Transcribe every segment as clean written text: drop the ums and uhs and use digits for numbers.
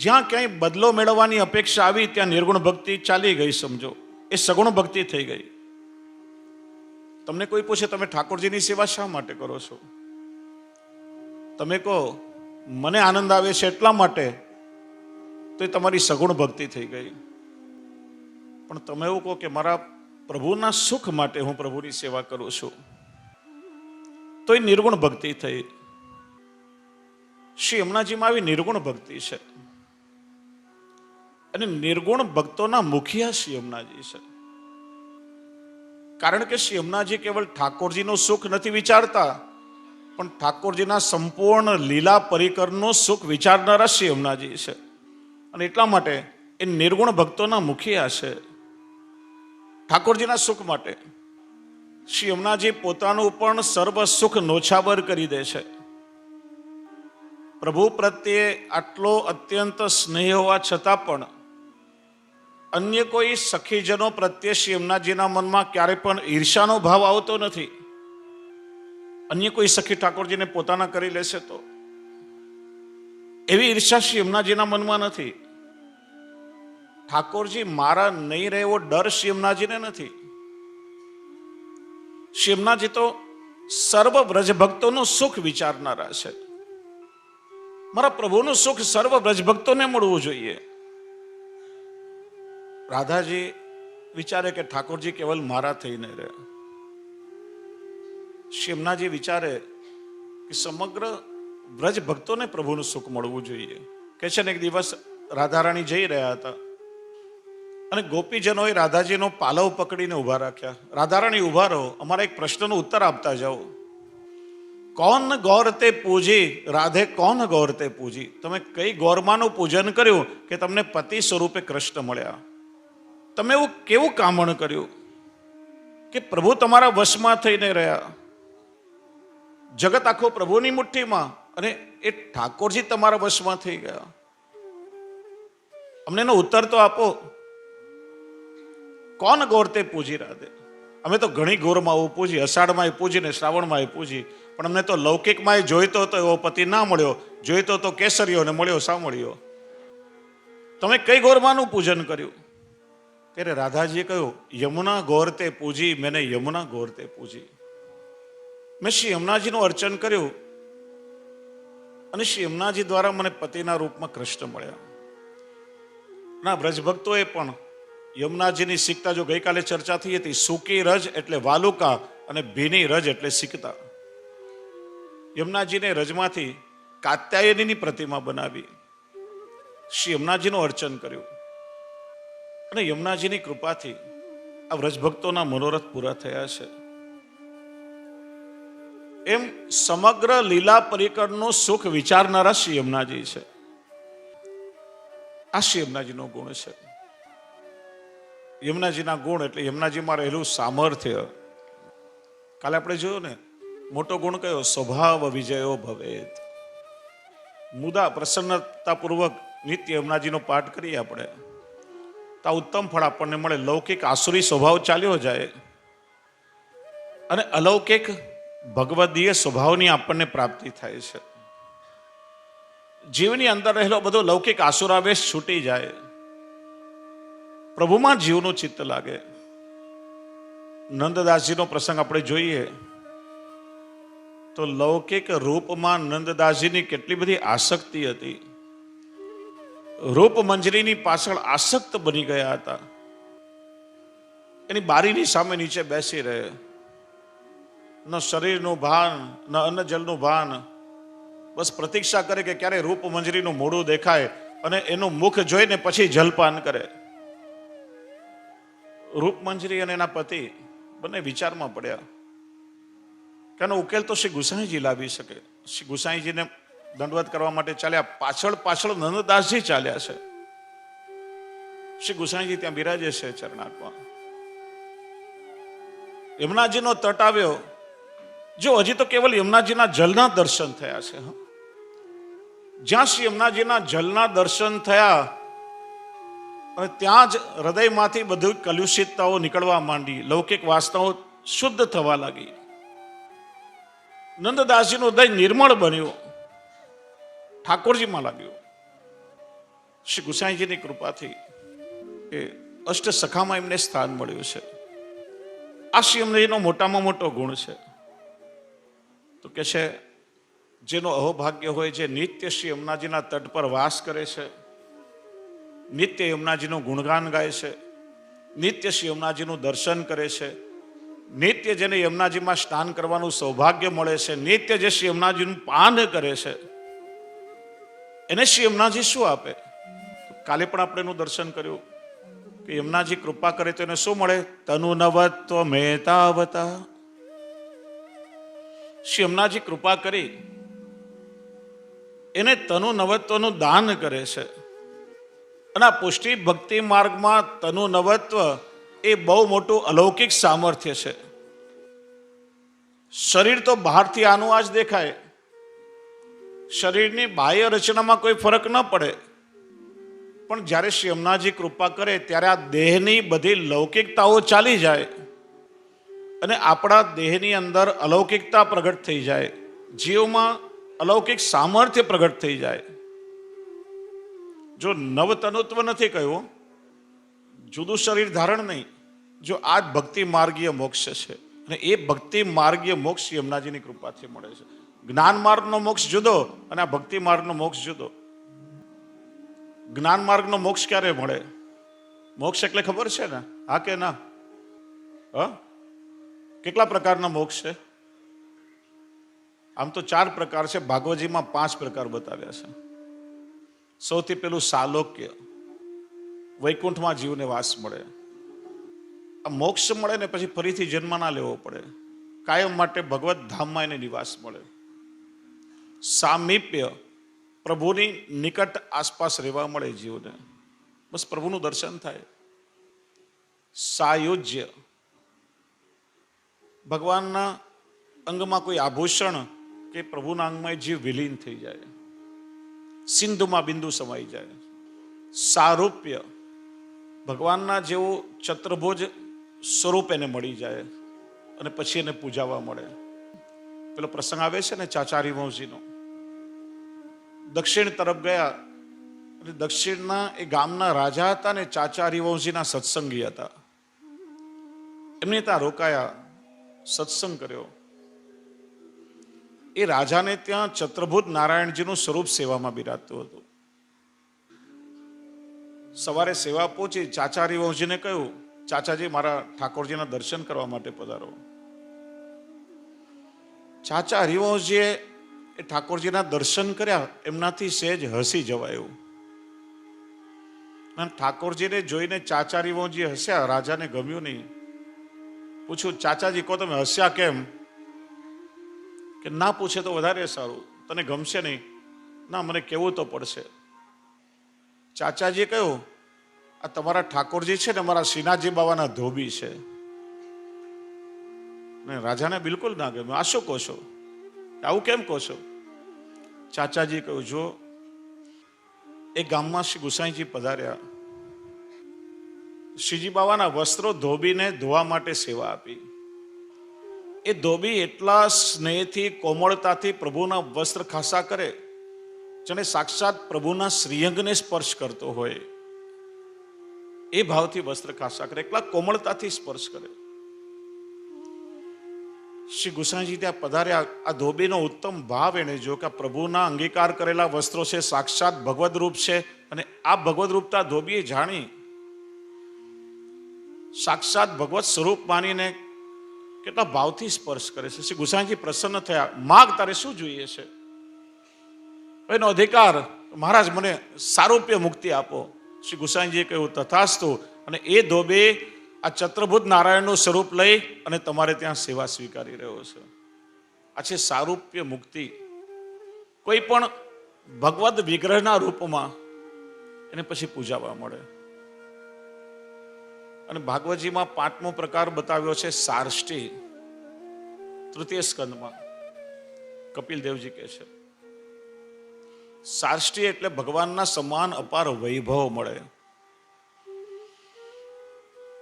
જ્યાં ક્યાંય બદલો મેળવવાની અપેક્ષા આવી ત્યાં નિર્ગુણ ભક્તિ ચાલી ગઈ, સમજો એ સગુણ ભક્તિ થઈ ગઈ. તમને કોઈ પૂછે તમે ઠાકોરજીની સેવા શા માટે કરો છો, તમે કહો મને આનંદ આવે છે એટલા માટે, તો એ તમારી સગુણ ભક્તિ થઈ ગઈ. પણ તમે એવું કહો કે મારા પ્રભુના સુખ માટે હું પ્રભુની સેવા કરું છું, તો એ નિર્ગુણ ભક્તિ થઈ. શ્રી યમુનાજીમાં આવી નિર્ગુણ ભક્તિ છે અને નિર્ગુણ ભક્તોના મુખિયા શ્રી યમુનાજી છે. કારણ કે શ્રી યમુનાજી કેવલ ઠાકોરજીનું સુખ નથી વિચારતા, પણ ઠાકોરજીના સંપૂર્ણ લીલા પરિકરનું સુખ વિચારનારા શ્રી યમુનાજી છે. અને એટલા માટે એ નિર્ગુણ ભક્તોના મુખિયા છે. ઠાકોરજીના સુખ માટે શ્રી યમુનાજી પોતાનું પણ સર્વ સુખ નોછાબર કરી દે છે. પ્રભુ પ્રત્યે આટલો અત્યંત સ્નેહ હોવા છતાં પણ અન્ય કોઈ સખીજનો પ્રત્યે શ્રી યમુનાજીના મનમાં ક્યારે પણ ઈર્ષાનો ભાવ આવતો નથી. અન્ય કોઈ સખી ઠાકોરજીને પોતાના કરી લેશે તો એવી ઈર્ષા શ્રી યમુનાજીના મનમાં નથી. ઠાકોરજી મારા નહીં રહે એવો ડર શ્રી યમુનાજીને નથી. શ્રી યમુનાજી તો સર્વ વ્રજભક્તોનું સુખ વિચારનારા છે. મારા પ્રભુનું સુખ સર્વ વ્રજભક્તોને મળવું જોઈએ. રાધાજી વિચારે કે ઠાકોરજી કેવલ મારા થઈને રહે. શ્રી યમુનાજી વિચારે કે સમગ્ર વ્રજ ભક્તોને પ્રભુનું સુખ મળવું જોઈએ. કે છે ને એક દિવસ રાધારાણી જઈ રહ્યા હતા અને ગોપીજનોએ રાધાજીનો પાલવ પકડીને ઉભા રાખ્યા. રાધારાણી ઉભા રહો, અમારા એક પ્રશ્નનો ઉત્તર આપતા જાઓ. કોણ ગૌર તે પૂજી, રાધે કોણ ગૌર તે પૂજી. તમે કઈ ગૌરમાનું પૂજન કર્યું કે તમને પતિ સ્વરૂપે કૃષ્ણ મળ્યા? તમે એવું કેવું કામણ કર્યું કે પ્રભુ તમારા વશમાં થઈને રહ્યા? જગત આખો પ્રભુની મુઠ્ઠીમાં અને એ ઠાકોરજી તમારા વશમાં થઈ ગયા. અમને એનો ઉત્તર તો આપો. કોણ ગૌર તે પૂજી રાધે? અમે તો ઘણી ગૌરમાઓ પૂજી, અષાઢમાં એ પૂજી ને શ્રાવણમાં એ પૂજી, પણ અમને તો લૌકિકમાં એ જોઈતો હતો એવો પતિ ના મળ્યો, જોઈતો તો કેસરીઓ ને મળ્યો સામળ્યો. તમે કઈ ગૌરમાનું પૂજન કર્યું? ત્યારે રાધાજીએ કહ્યું યમુના ગૌર તે પૂજી, મેને યમુના ગૌર તે પૂજી. મેં શ્રી યમુનાજીનું અર્ચન કર્યું અને શ્રી યમુનાજી દ્વારા મને પતિના રૂપમાં કૃષ્ણ મળ્યા. ના વ્રજભક્તોએ પણ યમુનાજીની સિકતા, જો ગઈકાલે ચર્ચા થઈ હતી, સૂકી રજ એટલે વાલુકા અને ભીની રજ એટલે સિકતા. યમુનાજીને રજમાંથી કાત્યાયનીની પ્રતિમા બનાવી, શ્રી યમુનાજીનું અર્ચન કર્યું અને યમુનાજીની કૃપાથી આ વ્રજભક્તોના મનોરથ પૂરા થયા છે. એમ સમગ્ર લીલા પરિકરનું સુખ વિચારનારા શ્રી યમુનાજી છે. આ શ્રી યમુનાજીનો ગુણ છે. યમુનાજીના ગુણ એટલે યમુનાજીમાં રહેલું સામર્થ્ય. કાલે આપણે જોયું ને, મોટો ગુણ કયો? સ્વભાવ વિજયો ભવેત. મુદા પ્રસન્નતાપૂર્વક નિત્ય યમુનાજીનો પાઠ કરીએ આપણે તો આ ઉત્તમ ફળ આપણને મળે. લૌકિક આસુરી સ્વભાવ ચાલ્યો જાય અને અલૌકિક ભગવદીય સ્વભાવની આપણને પ્રાપ્તિ થાય છે. જીવની અંદર રહેલો બધો લૌકિક આસુરાવેશ છૂટી જાય, પ્રભુમાં જીવનું ચિત્ત લાગે. નંદદાસજીનો પ્રસંગ આપણે જોઈએ તો લૌકિક રૂપમાં નંદદાસજીની કેટલી બધી આસક્તિ હતી. રૂપ મંજરીની પાછળ આસક્ત બની ગયા હતા. એની બારીની સામે નીચે બેસી રહે, ન શરીરનું ભાન ન અન્ન જલનું ભાન, બસ પ્રતીક્ષા કરે કે ક્યારે રૂપ મંજરીનું મોઢું દેખાય અને એનું મુખ જોઈને પછી જલપાન કરે. રૂપ મંજરી અને એના પતિ બંને વિચારમાં પડ્યા કે આનો ઉકેલ તો શ્રી ગુસાઈજી લાવી શકે. શ્રી ગુસાઈજીને દંડવત કરવા માટે ચાલ્યા, પાછળ પાછળ નંદદાસજી ચાલ્યા છે. શ્રી ગુસાઈજી ત્યાં બિરાજે છે ચરણાર્પણ. યમુનાજીનો તટ આવ્યો. જો હજી તો કેવલ યમુનાજીના જલના દર્શન થયા છે. જ્યાં શ્રી યમુનાજીના જલના દર્શન થયા અને ત્યાં જ હૃદયમાંથી બધી કલુષિતતાઓ નીકળવા માંડી, લૌકિક વાસનાઓ શુદ્ધ થવા લાગી. નંદદાસજીનું હૃદય નિર્મળ બન્યું, ઠાકોરજીમાં લાગ્યું. શ્રી ગુસાઈજીની કૃપાથી એ અષ્ટ સખામાં એમને સ્થાન મળ્યું છે. આ શ્રી અમરેલીનો મોટામાં મોટો ગુણ છે. તો કે છે જેનો અહોભાગ્ય હોય, જે નિત્ય શ્રી યમુનાજીના તટ પર વાસ કરે છે, નિત્ય યમુનાજીનું ગુણગાન ગાય છે, નિત્ય શ્રી યમુનાજીનું દર્શન કરે છે, નિત્ય જેને યમુનાજીમાં સ્નાન કરવાનું સૌભાગ્ય મળે છે, નિત્ય જે શ્રી યમુનાજીનું પાન કરે છે, એને શ્રી યમુનાજી શું આપે? કાલે પણ આપણે એનું દર્શન કર્યું કે યમુનાજી કૃપા કરે તો એને શું મળે? તનુ નવત્વ મેતાવતા. શ્રી યમુનાજી કૃપા કરી એને તનુ નવત્વનું દાન કરે છે. અને આ પુષ્ટિ ભક્તિ માર્ગમાં તનુ નવત્વ એ બહુ મોટું અલૌકિક સામર્થ્ય છે. શરીર તો બહારથી આનું આ જ દેખાય, શરીરની બાહ્ય રચનામાં કોઈ ફરક ન પડે, પણ જ્યારે શ્રી યમુનાજી કૃપા કરે ત્યારે આ દેહની બધી લૌકિકતાઓ ચાલી જાય અને આપણા દેહની અંદર અલૌકિકતા પ્રગટ થઈ જાય, જીવમાં અલૌકિક સામર્થ્ય પ્રગટ થઈ જાય. જો નવતનુત્વ નથી કહ્યું, જુદું શરીર ધારણ નહીં, જો આ જ ભક્તિ માર્ગીય મોક્ષ છે. અને એ ભક્તિ માર્ગીય મોક્ષ યમુનાજીની કૃપાથી મળે છે. જ્ઞાન માર્ગનો મોક્ષ જુદો અને આ ભક્તિ માર્ગનો મોક્ષ જુદો. જ્ઞાન માર્ગનો મોક્ષ ક્યારે મળે? મોક્ષ એટલે ખબર છે ને? હા કે ના? કેટલા પ્રકારના મોક્ષ છે? આમ તો 4 પ્રકાર છે, ભાગવતજીમાં 5 પ્રકાર બતાવ્યા છે. સૌથી પેલું સાલોક્ય, વૈકુંઠમાં જીવને વાસ મળે. આ મોક્ષ મળે ને પછી ફરીથી જન્મ ના લેવો પડે, કાયમ માટે ભગવત ધામમાં એને નિવાસ મળે. સામીપ્ય, પ્રભુની નિકટ આસપાસ રહેવા મળે જીવને, બસ પ્રભુનું દર્શન થાય. સાયુજ્ય, ભગવાનના અંગમાં કોઈ આભૂષણ કે પ્રભુના અંગમાં જીવ વિલીન થઈ જાય, સિંધુમાં બિંદુ સમાઈ જાય. સારૂપ્ય, ભગવાનના જેવું ચતુર્ભુજ સ્વરૂપ એને મળી જાય અને પછી એને પૂજાવા મળે. પેલો પ્રસંગ આવે છે ને ચાચારી વંશજીનો. દક્ષિણ તરફ ગયા અને દક્ષિણના એ ગામના રાજા હતા ને ચાચા હરિવંશજીના સત્સંગી હતા. એમને ત્યાં રોકાયા, સત્સંગ કર્યો. એ રાજાને ત્યાં ચતુર્ભુજ નારાયણજીનું સ્વરૂપ સેવામાં બિરાજતું હતું. સવારે સેવા પહોંચી, ચાચા હરિવંશજીને કહ્યું, ચાચાજી મારા ઠાકોરજીના દર્શન કરવા માટે પધારો. ચાચા હરિવંશજીએ એ ઠાકોરજીના દર્શન કર્યા, એમનાથી સહેજ હસી જવાયું. અને ઠાકોરજીને જોઈને ચાચા હરિવંશજી હસ્યા, રાજાને ગમ્યું નહીં. પૂછ્યું, ચાચાજી કહો તમે હસ્યા કેમ? કે ના પૂછે તો વધારે સારું, તને ગમશે નહીં. ના, મને કહેવું તો પડશે. ચાચાજીએ કહ્યું, આ તમારા ઠાકોરજી છે ને મારા શ્રીનાથજી બાબાના ધોબી છે. ને રાજાને બિલકુલ ના ગમ્યું. આ શું કહો છો? આવું કેમ કહો છો? ચાચાજી કહ્યું, જો એ ગામમાં શ્રી ગુસાઈજી પધાર્યા, શ્રીજી બાબાના વસ્ત્રો ધોબીને ધોવા માટે સેવા આપી. એ ધોબી એટલા સ્નેહથી, કોમળતાથી પ્રભુના વસ્ત્ર ખાસા કરે, જેને સાક્ષાત પ્રભુના શ્રીઅંગને સ્પર્શ કરતો હોય એ ભાવથી વસ્ત્ર ખાસા કરે, એટલા કોમળતાથી સ્પર્શ કરે. શ્રી ગુસાઈજી ત્યાં પધાર્યા. આ ધોબીનો ઉત્તમ ભાવ એને જો કે પ્રભુના અંગીકાર કરેલા વસ્ત્રો છે, સાક્ષાત ભગવદ રૂપ છે. અને આ ભગવદ રૂપતા ધોબીએ જાણી, સાક્ષાત ભગવત સ્વરૂપ માનીને કેટલા ભાવથી સ્પર્શ કરે છે. શ્રી ગુસાઈજી પ્રસન્ન થયા. માગ, તારે શું જોઈએ છે? એનો અધિકાર, મહારાજ મને સારૂપ્ય મુક્તિ આપો. શ્રી ગુસાઈજીએ કહ્યું, તથાસ્તુ. અને એ ધોબે આ ચતુર્ભુજ નારાયણનું સ્વરૂપ લઈ અને તમારે ત્યાં સેવા સ્વીકારી રહ્યો છે. આ છે સારૂપ્ય મુક્તિ. કોઈ પણ ભગવદ વિગ્રહના રૂપમાં એને પછી પૂજાવા મળે. અને ભાગવતજીમાં 5મો પ્રકાર બતાવ્યો છે સાર્ષ્ટી. તૃતીય સ્કંદમાં કપિલદેવજી કહે છે, સાર્ષ્ટી એટલે ભગવાનના સમાન અપાર વૈભવ મળે.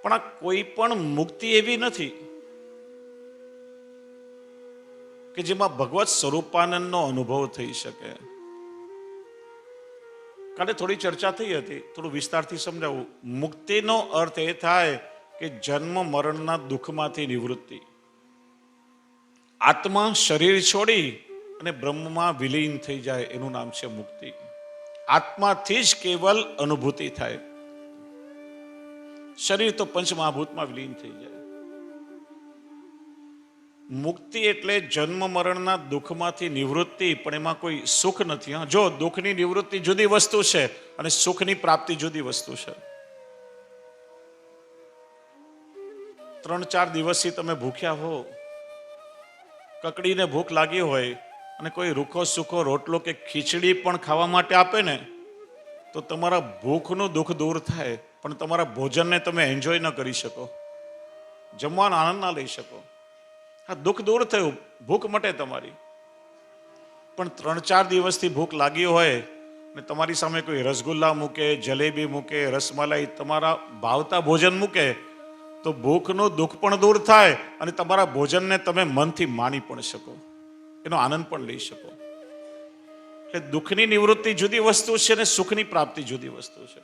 પણ આ કોઈ પણ મુક્તિ એવી નથી કે જેમાં ભગવત સ્વરૂપાનંદનો અનુભવ થઈ શકે. કાલે થોડી ચર્ચા થઈ હતી, થોડું વિસ્તારથી સમજાવું. મુક્તિનો અર્થ એ થાય કે જન્મ મરણના દુઃખમાંથી નિવૃત્તિ. આત્મા શરીર છોડી અને બ્રહ્મમાં વિલીન થઈ જાય, એનું નામ છે મુક્તિ. આત્માથી જ કેવલ અનુભૂતિ થાય. શરીર તો પંચમહાભૂતમાં વિલીન થઈ જાય. મુક્તિ એટલે જન્મ મરણના દુઃખમાંથી નિવૃત્તિ, પણ એમાં કોઈ સુખ નથી. હા, જો દુઃખની નિવૃત્તિ જુદી વસ્તુ છે અને સુખની પ્રાપ્તિ જુદી વસ્તુ છે. 3-4 દિવસથી તમે ભૂખ્યા હો, કકડીને ભૂખ લાગી હોય અને કોઈ રૂખો સૂખો રોટલો કે ખીચડી પણ ખાવા માટે આપે ને, તો તમારા ભૂખનું દુઃખ દૂર થાય, પણ તમારા ભોજનને તમે એન્જોય ન કરી શકો, જમવાનો આનંદ ના લઈ શકો. હા, દુઃખ દૂર થયું, ભૂખ મટે તમારી. પણ 3-4 દિવસથી ભૂખ લાગી હોય ને તમારી સામે કોઈ રસગુલ્લા મૂકે, જલેબી મૂકે, રસમલાઈ, તમારા ભાવતા ભોજન મૂકે, તો ભૂખનું દુઃખ પણ દૂર થાય અને તમારા ભોજનને તમે મનથી માણી પણ શકો, એનો આનંદ પણ લઈ શકો. એટલે દુઃખની નિવૃત્તિ જુદી વસ્તુ છે અને સુખની પ્રાપ્તિ જુદી વસ્તુ છે.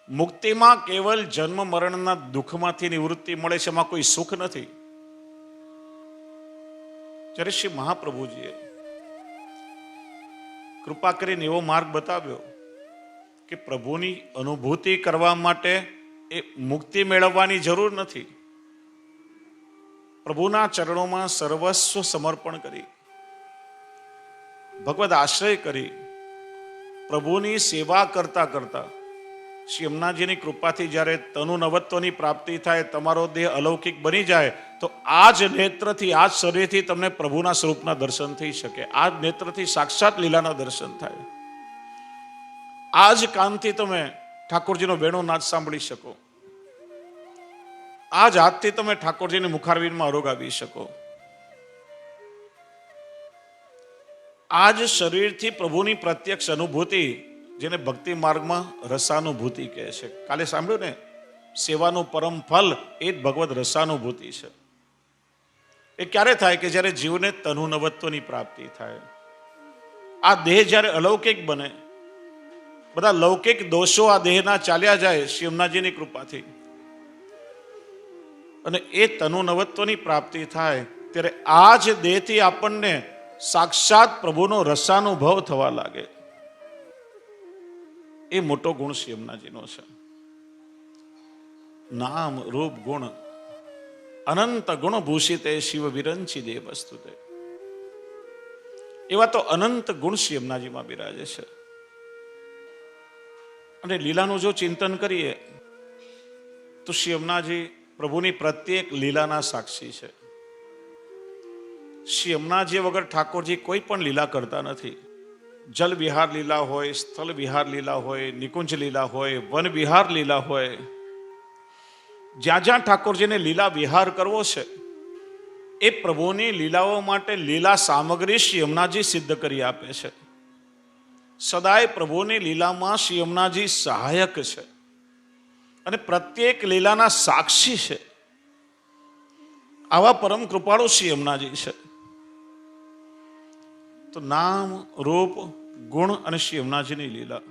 મુક્તિમાં કેવલ જન્મ મરણના દુઃખમાંથી નિવૃત્તિ મળે છે, એમાં કોઈ સુખ નથી. જ્યારે શ્રી મહાપ્રભુજીએ કૃપા કરીને એવો માર્ગ બતાવ્યો કે પ્રભુની અનુભૂતિ કરવા માટે એ મુક્તિ મેળવવાની જરૂર નથી. પ્રભુના ચરણોમાં સર્વસ્વ સમર્પણ કરી, ભગવદ આશ્રય કરી, પ્રભુની સેવા કરતા કરતા શ્રી યમુનાજીની કૃપાથી જ્યારે તનુ નવત્વની પ્રાપ્તિ થાય, તમારો દેહ અલૌકિક બની જાય, તો આ જ નેત્રથી, આ જ શરીરથી તમને પ્રભુના સ્વરૂપના દર્શન થઈ શકે. આ જ નેત્રથી સાક્ષાત લીલાના દર્શન થાય. આ જ કાનથી તમે ઠાકોરજીનો વેણુ નાદ સાંભળી શકો. આ જ હાથથી તમે ઠાકોરજીની મુખારવિંદમાં આરોગાવી શકો. આ જ શરીરથી પ્રભુની પ્રત્યક્ષ અનુભૂતિ, જેને ભક્તિ માર્ગમાં રસાનુભૂતિ કહે છે. કાલે સાંભળ્યું ને, સેવાનું પરમ ફલ એ જ ભગવદ રસાનુભૂતિ છે. એ ક્યારે થાય કે જ્યારે જીવને તનુ નવત્વની પ્રાપ્તિ થાય. આ દેહ જ્યારે અલૌકિક બને, બધા લૌકિક દોષો આ દેહના ચાલ્યા જાય શ્રી યમુનાજીની કૃપાથી, અને એ તનુ નવત્વની પ્રાપ્તિ થાય, ત્યારે આ જ દેહથી આપણને સાક્ષાત પ્રભુનો રસાનુભવ થવા લાગે. એ મોટો ગુણ શ્રી યમુનાજીનો છે. નામ રૂપ ગુણ અનંત ગુણ ભૂષિતે શિવ વિરંચી દેવ વસ્તુતે. એવા તો અનંત ગુણ શ્રી યમુનાજીમાં બિરાજે છે. અને લીલાનું જો ચિંતન કરીએ તો શ્રી યમુનાજી પ્રભુની પ્રત્યેક લીલાના સાક્ષી છે. શ્રી યમુનાજી વગર ઠાકોરજી કોઈ પણ લીલા કરતા નથી. જલ વિહાર લીલા હોય, સ્થળ વિહાર લીલા હોય, નિકુંજ લીલા હોય, વન વિહાર લીલા હોય, જ્યાં જ્યાં ઠાકોરજીને લીલા વિહાર કરવો છે, એ પ્રભુની લીલાઓ માટે લીલા સામગ્રી શ્રી યમુનાજી સિદ્ધ કરી આપે છે. સદાય પ્રભુની લીલામાં શ્રી યમુનાજી સહાયક છે અને પ્રત્યેક લીલાના સાક્ષી છે. આવા પરમ કૃપાળુ શ્રી યમુનાજી છે. તો નામ રૂપ ગુણ અને શ્રી યમુનાજીની લીલા